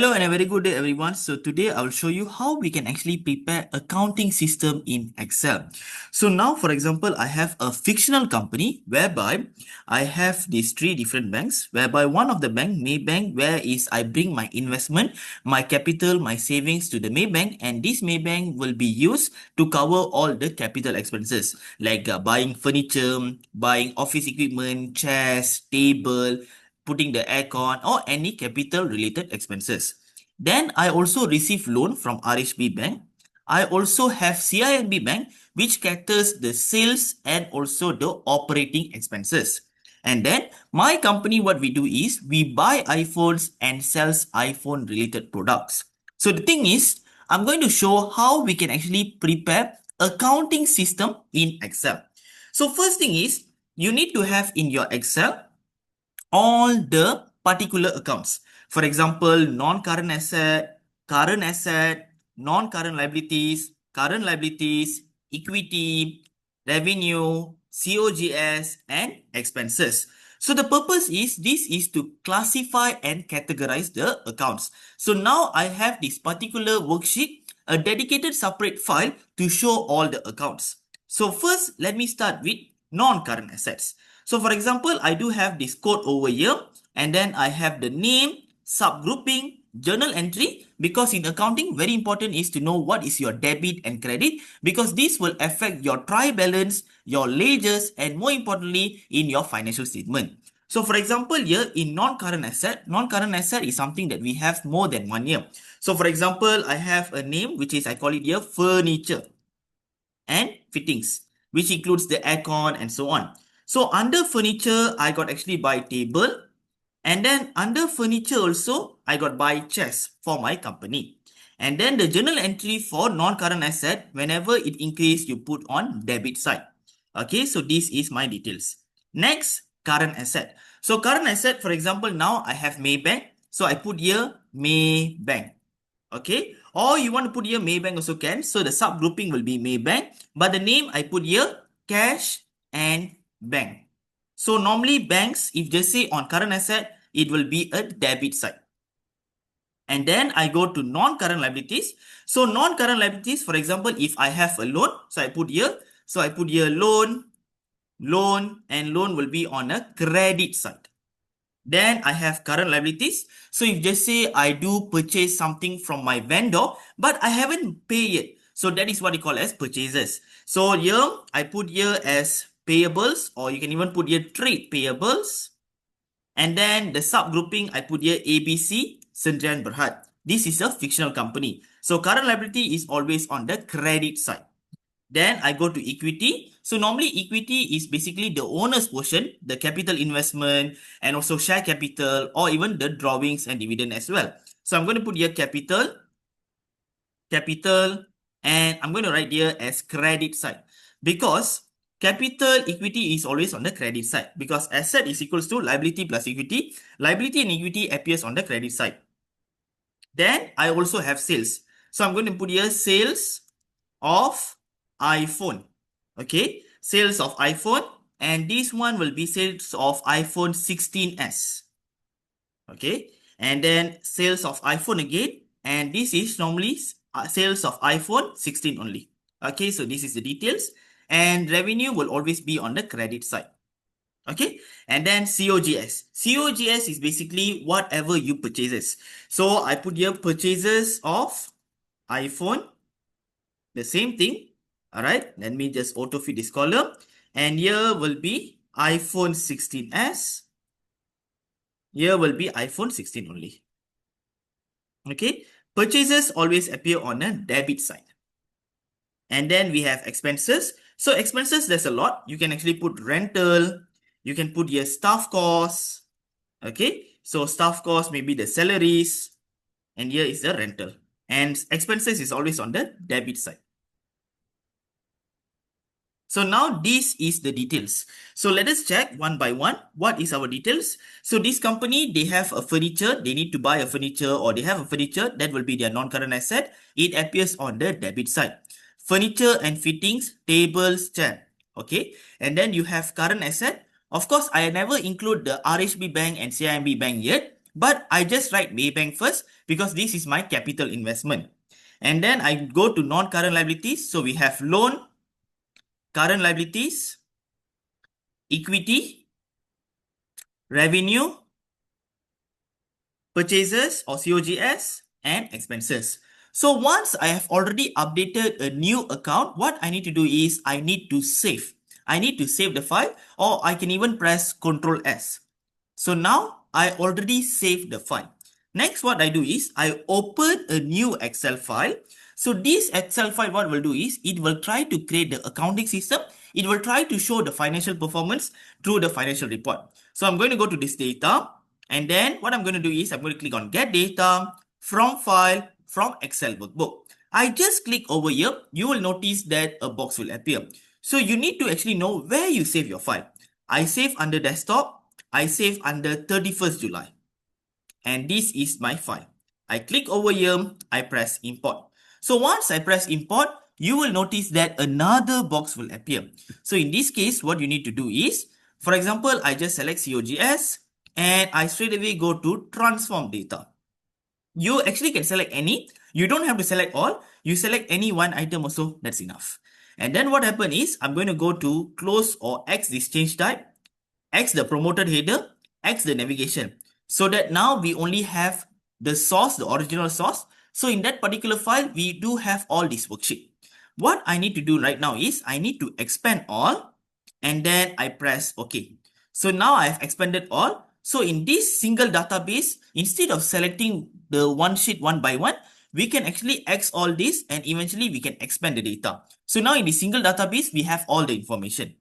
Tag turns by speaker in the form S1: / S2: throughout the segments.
S1: Hello and a very good day everyone. So today I will show you how we can actually prepare accounting system in Excel. So now for example, I have a fictional company whereby I have these three different banks, whereby one of the bank, Maybank, where is I bring my investment, my capital, my savings to the Maybank, and this Maybank will be used to cover all the capital expenses like buying furniture, buying office equipment, chairs, table, putting the aircon or any capital related expenses. Then I also receive loan from RHB Bank. I also have CIMB Bank which caters the sales and also the operating expenses. And then my company, what we do is we buy iPhones and sells iPhone related products. So the thing is, I'm going to show how we can actually prepare accounting system in Excel. So first thing is you need to have in your Excel all the particular accounts. For example, non-current asset, non-current liabilities, equity, revenue, COGS, and expenses. So the purpose is this is to classify and categorize the accounts. So now I have this particular worksheet, a dedicated separate file to show all the accounts. So first, let me start with non-current assets. So for example, I do have this code over here and then I have the name, subgrouping, journal entry, because in accounting, very important is to know what is your debit and credit, because this will affect your trial balance, your ledgers, and more importantly, in your financial statement. So for example, here in non-current asset is something that we have more than 1 year. So for example, I have a name, which is, I call it here furniture and fittings, which includes the aircon and so on. So under furniture, I got actually buy table. And then under furniture also, I got buy chairs for my company. And then the journal entry for non-current asset, whenever it increase, you put on debit side. Okay, so this is my details. Next, current asset. So current asset, for example, now I have Maybank. So I put here Maybank. Okay, or you want to put here Maybank also can. So the subgrouping will be Maybank, but the name I put here cash and bank. So normally banks, if they say on current asset, it will be a debit side. And then I go to non-current liabilities. So non-current liabilities, for example, if I have a loan, so I put here, loan, and loan will be on a credit side. Then I have current liabilities. So if just say I do purchase something from my vendor, but I haven't paid yet. So that is what you call as purchases. So here I put here as payables, or you can even put here trade payables. And then the subgrouping I put here ABC, Sendirian Berhad. This is a fictional company. So current liability is always on the credit side. Then I go to equity. So normally equity is basically the owner's portion, the capital investment, and also share capital, or even the drawings and dividend as well. So I'm going to put here capital, and I'm going to write here as credit side, because capital equity is always on the credit side, because asset is equals to liability plus equity. Liability and equity appears on the credit side. Then I also have sales. So I'm going to put here sales of iPhone. Okay, sales of iPhone, and this one will be sales of iPhone 16s. Okay, and then sales of iPhone again, and this is normally sales of iPhone 16 only. Okay, so this is the details, and revenue will always be on the credit side. Okay, and then COGS. COGS is basically whatever you purchases. So I put here purchases of iPhone, the same thing. All right, let me just auto fit this column, and here will be iPhone 16s. Here will be iPhone 16 only. Okay, purchases always appear on a debit side. And then we have expenses. So expenses, there's a lot. You can actually put rental. You can put your staff costs. Okay, so staff costs may be the salaries, and here is the rental. And expenses is always on the debit side. So now this is the details. So let us check one by one. What is our details? So this company, they have a furniture. They need to buy a furniture, or they have a furniture. That will be their non-current asset. It appears on the debit side. Furniture and fittings, tables, chair. Okay. And then you have current asset. Of course, I never include the RHB Bank and CIMB Bank yet. but I just write Maybank first because this is my capital investment. And then I go to non-current liabilities. So we have loan, current liabilities, equity, revenue, purchases or COGS, and expenses. So once I have already updated a new account, what I need to do is I need to save. I need to save the file, or I can even press Ctrl S. So now I already saved the file. Next, what I do is I open a new Excel file. So this Excel file, what it will do is it will try to create the accounting system. It will try to show the financial performance through the financial report. So I'm going to go to this data, and then what I'm going to do is I'm going to click on get data from file from Excel workbook. I just click over here. You will notice that a box will appear. So you need to actually know where you save your file. I save under desktop. I save under 31st July. And this is my file. I click over here. I press import. So once I press import, you will notice that another box will appear. So in this case, what you need to do is, for example, I just select COGS and I straight away go to transform data. You actually can select any. You don't have to select all. You select any one item also, that's enough. And then what happen is, I'm going to go to close or X this change type, X the promoted header, X the navigation. So that now we only have the source, the original source. So in that particular file, we do have all this worksheet. What I need to do right now is I need to expand all, and then I press OK. So now I've expanded all. So in this single database, instead of selecting the one sheet one by one, we can actually X all this and eventually we can expand the data. So now in the single database, we have all the information.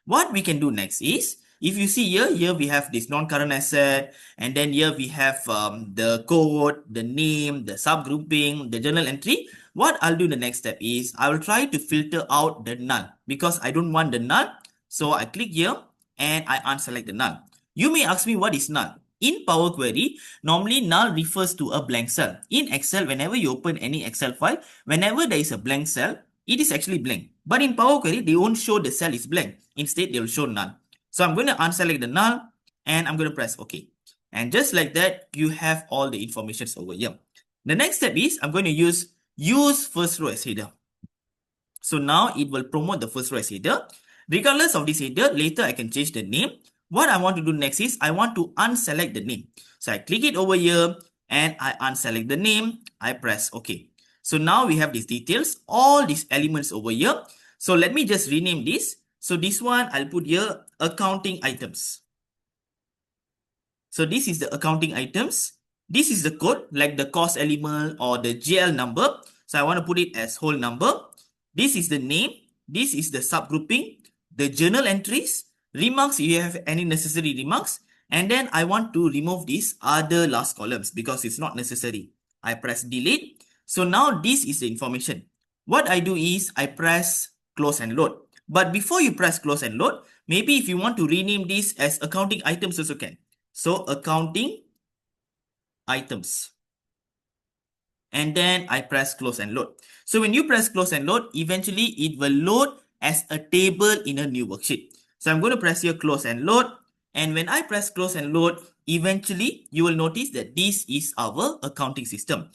S1: What we can do next is, if you see here we have this non-current asset, and then here we have the code, the name, the subgrouping, the journal entry. What I'll do the next step is, I will try to filter out the null because I don't want the null. So I click here and I unselect the null. You may ask me what is null. In Power Query, normally null refers to a blank cell. In Excel, whenever you open any Excel file, whenever there is a blank cell, it is actually blank. But in Power Query, they won't show the cell is blank. Instead, they will show null. So I'm going to unselect the null and I'm going to press OK. And just like that, you have all the information over here. The next step is I'm going to use first row as header. So now it will promote the first row as header. Regardless of this header, later I can change the name. What I want to do next is I want to unselect the name. So I click it over here and I unselect the name. I press OK. So now we have these details, all these elements over here. So let me just rename this. So this one, I'll put here accounting items. So this is the accounting items. This is the code, like the cost element or the GL number. So I want to put it as whole number. This is the name. This is the subgrouping, the journal entries, remarks if you have any necessary remarks. And then I want to remove these other last columns because it's not necessary. I press delete. So now this is the information. What I do is I press close and load. But before you press close and load, maybe if you want to rename this as accounting items also can. So accounting items. And then I press close and load. So when you press close and load, eventually it will load as a table in a new worksheet. So I'm going to press here close and load. And when I press close and load, eventually you will notice that this is our accounting system.